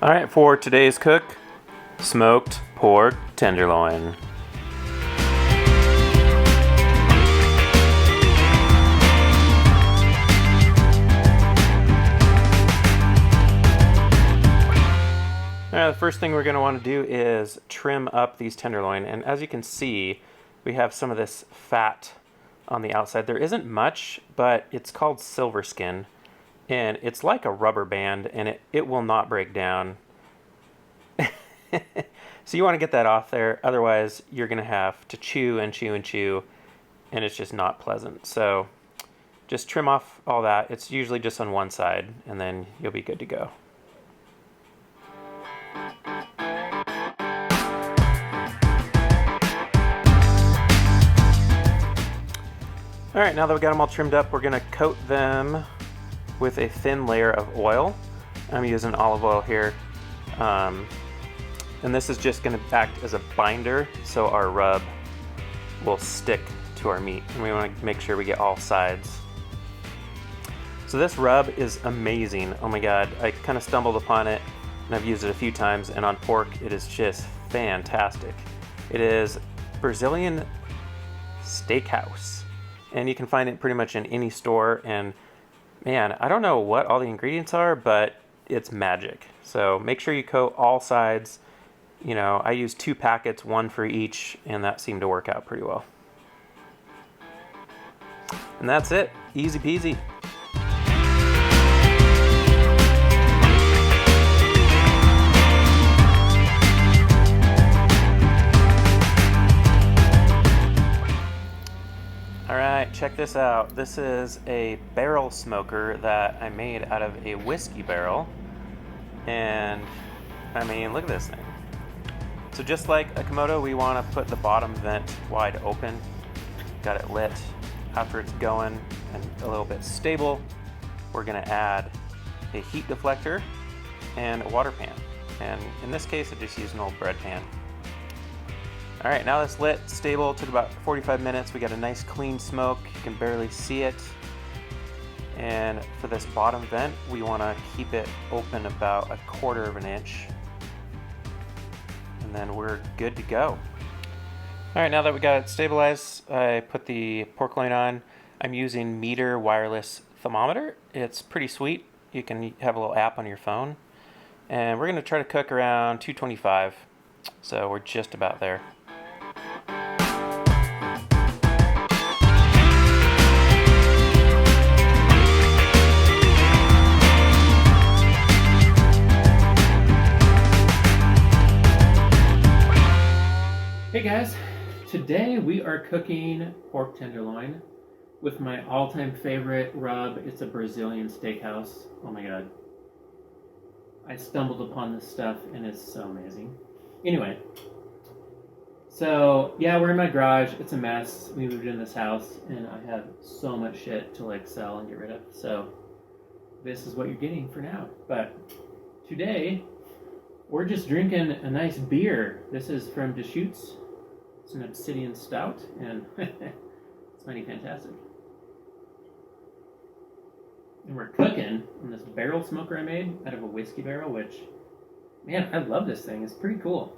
Alright, for today's cook, smoked pork tenderloin. Alright, the first thing we're going to want to do is trim up these tenderloin, and as you can see, we have some of this fat on the outside. There isn't much, but it's called silver skin, and it's like a rubber band, and it will not break down. So you want to get that off there, otherwise you're going to have to chew and chew and chew, and it's just not pleasant. So just trim off all that. It's usually just on one side, and then you'll be good to go. Alright, now that we got them all trimmed up, we're going to coat them with a thin layer of oil. I'm using olive oil here. And this is just going to act as a binder so our rub will stick to our meat. And we want to make sure we get all sides. So this rub is amazing. Oh my god, I kind of stumbled upon it and I've used it a few times, and on pork it is just fantastic. It is Brazilian Steakhouse, and you can find it pretty much in any store, and man, I don't know what all the ingredients are, but it's magic. So make sure you coat all sides. You know, I used 2 packets, 1 for each, and that seemed to work out pretty well. And that's it. Easy peasy. Alright, check this out. This is a barrel smoker that I made out of a whiskey barrel. And, I mean, look at this thing. So just like a Komodo, we want to put the bottom vent wide open. Got it lit. After it's going and a little bit stable, we're going to add a heat deflector and a water pan. And in this case, I just used an old bread pan. Alright, now that's lit, stable, took about 45 minutes. We got a nice clean smoke, you can barely see it. And for this bottom vent, we want to keep it open about 1/4 of an inch. And then we're good to go. Alright, now that we got it stabilized, I put the pork loin on. I'm using Meter wireless thermometer. It's pretty sweet. You can have a little app on your phone. And we're going to try to cook around 225. So we're just about there. Hey guys, today we are cooking pork tenderloin with my all-time favorite rub. It's a Brazilian Steakhouse. Oh my god. I stumbled upon this stuff and it's so amazing. Anyway, so yeah, we're in my garage. It's a mess. We moved in this house and I have so much shit to like sell and get rid of. So this is what you're getting for now. But today we're just drinking a nice beer. This is from DESCHUTES. It's an Obsidian Stout, and it's mighty fantastic. And we're cooking on this barrel smoker I made out of a whiskey barrel, which, man, I love this thing. It's pretty cool.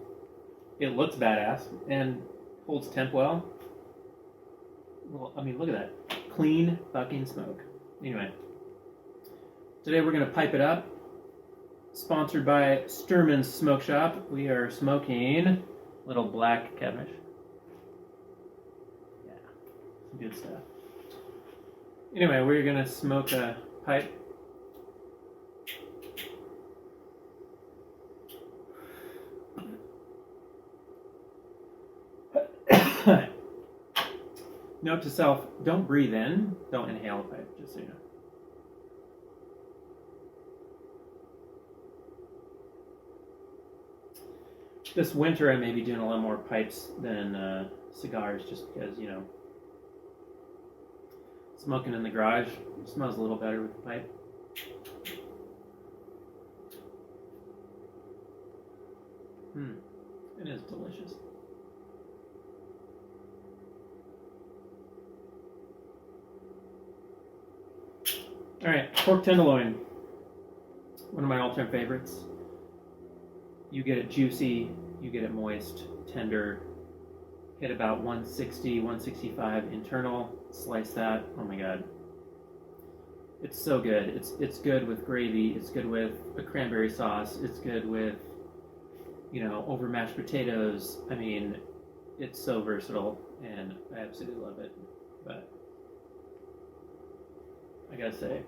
It looks badass and holds temp well. Well, I mean, look at that. Clean fucking smoke. Anyway, today we're going to pipe it up. Sponsored by Sturmans Smokeshop. We are smoking little black Cavendish. Yeah, some good stuff. Anyway, we're gonna smoke a pipe. Note to self, don't breathe in, don't inhale a pipe, just so you know. This winter I may be doing a lot more pipes than cigars, just because, you know, smoking in the garage smells a little better with the pipe. It is delicious. Alright, pork tenderloin. One of my all-time favorites. You get it juicy, you get it moist, tender. Hit about 160, 165 internal. Slice that. Oh my god. It's so good. It's good with gravy. It's good with a cranberry sauce. It's good with, you know, over mashed potatoes. I mean, it's so versatile, and I absolutely love it. But I gotta say,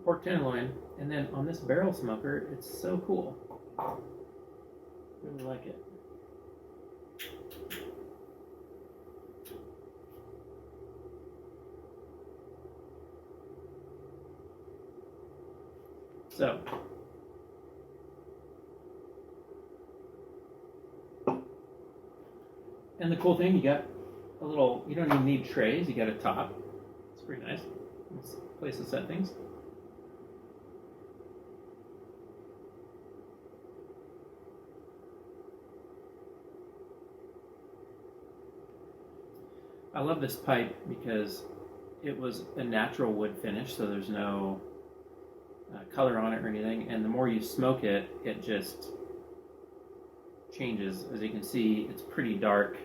pork tenderloin, and then on this barrel smoker, it's so cool. Really like it. So, and the cool thing, you got a little, you don't even need trays, you got a top. It's pretty nice. It's a place to set things. I love this pipe because it was a natural wood finish, so there's no color on it or anything, and the more you smoke it, it just changes. As you can see, it's pretty dark,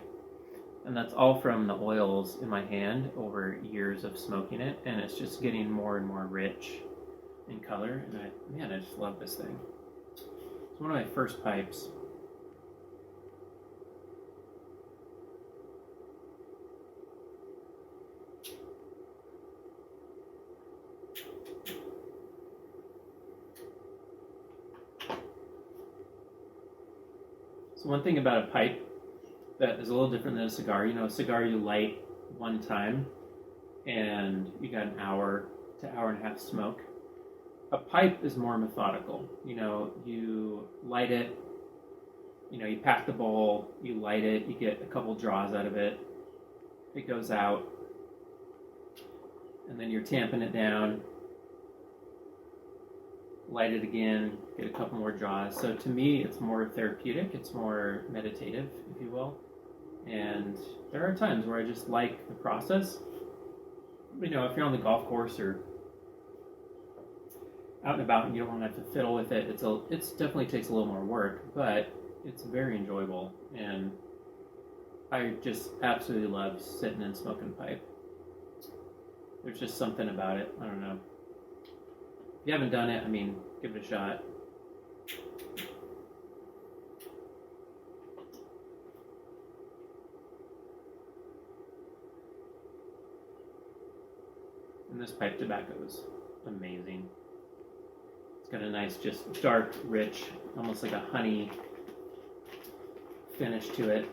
and that's all from the oils in my hand over years of smoking it, and it's just getting more and more rich in color, and I just love this thing. It's one of my first pipes. So one thing about a pipe that is a little different than a cigar, you know, a cigar you light one time and you got an hour to hour and a half smoke. A pipe is more methodical. You know, you light it, you know, you pack the bowl, you light it, you get a couple draws out of it, it goes out, and then you're tamping it down, light it again, get a couple more draws. So to me, it's more therapeutic, it's more meditative, if you will. And there are times where I just like the process. You know, if you're on the golf course or out and about and you don't want to have to fiddle with it, it definitely takes a little more work, but it's very enjoyable. And I just absolutely love sitting and smoking a pipe. There's just something about it. I don't know. If you haven't done it, I mean, give it a shot. And this pipe tobacco is amazing. It's got a nice, just dark, rich, almost like a honey finish to it.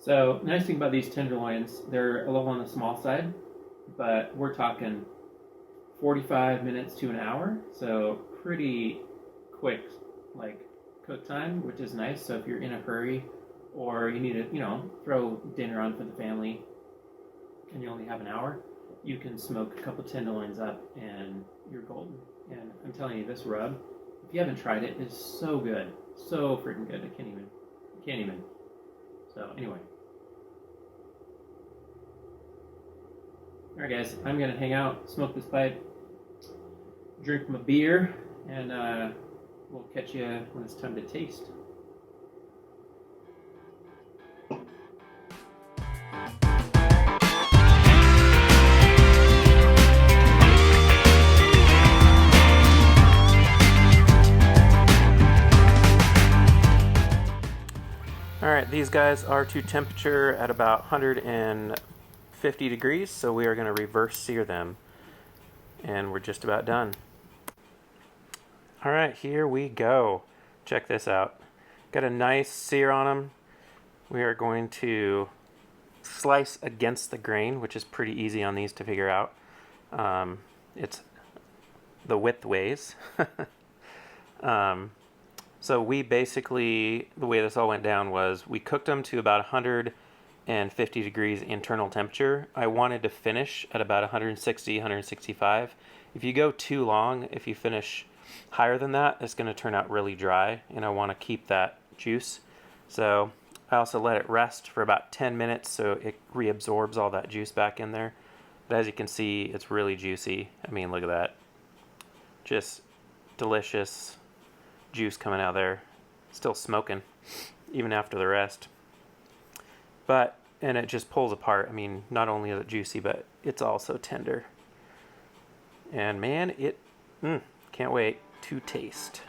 So, nice thing about these tenderloins, they're a little on the small side, but we're talking 45 minutes to an hour, so pretty quick, like, cook time, which is nice. So if you're in a hurry or you need to, you know, throw dinner on for the family and you only have an hour, you can smoke a couple tenderloins up and you're golden. And I'm telling you, this rub, if you haven't tried it, is so good. So freaking good. I can't even. So anyway. Alright guys, I'm going to hang out, smoke this pipe, drink my beer, and we'll catch you when it's time to taste. Alright, these guys are to temperature at about 150 degrees, so we are going to reverse sear them. And we're just about done. Alright, here we go. Check this out. Got a nice sear on them. We are going to slice against the grain, which is pretty easy on these to figure out. It's the width ways. So we basically, the way this all went down was we cooked them to about 150 degrees internal temperature. I wanted to finish at about 160, 165. If you go too long, if you finish higher than that, it's going to turn out really dry, and I want to keep that juice. So I also let it rest for about 10 minutes so it reabsorbs all that juice back in there. But as you can see, it's really juicy. I mean, look at that. Just delicious juice coming out there. Still smoking, even after the rest. And it just pulls apart. I mean, not only is it juicy, but it's also tender. And man, can't wait to taste.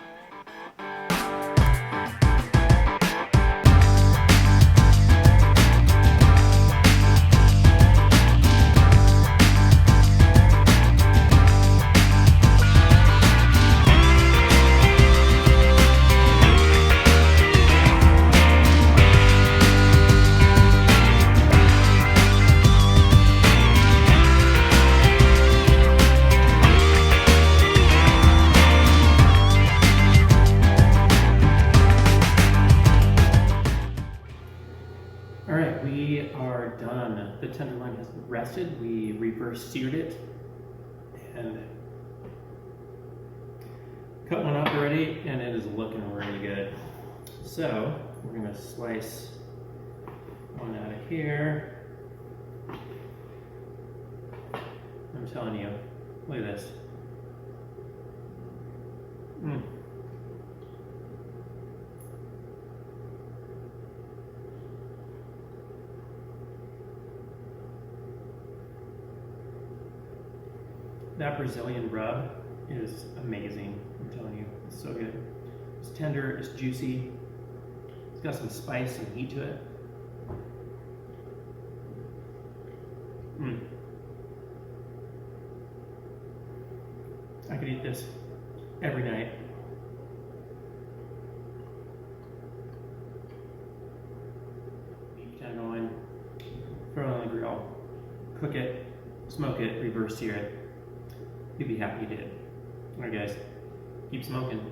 Alright, we are done. The tenderloin has rested. We reverse seared it and cut one up already, and it is looking really good. So we're going to slice one out of here. I'm telling you, look at this. That Brazilian rub is amazing, I'm telling you, it's so good. It's tender, it's juicy, it's got some spice and heat to it. I could eat this every night. Beef tenderloin, throw it on the grill, cook it, smoke it, reverse sear it. You'd be happy you did. Alright guys, keep smoking.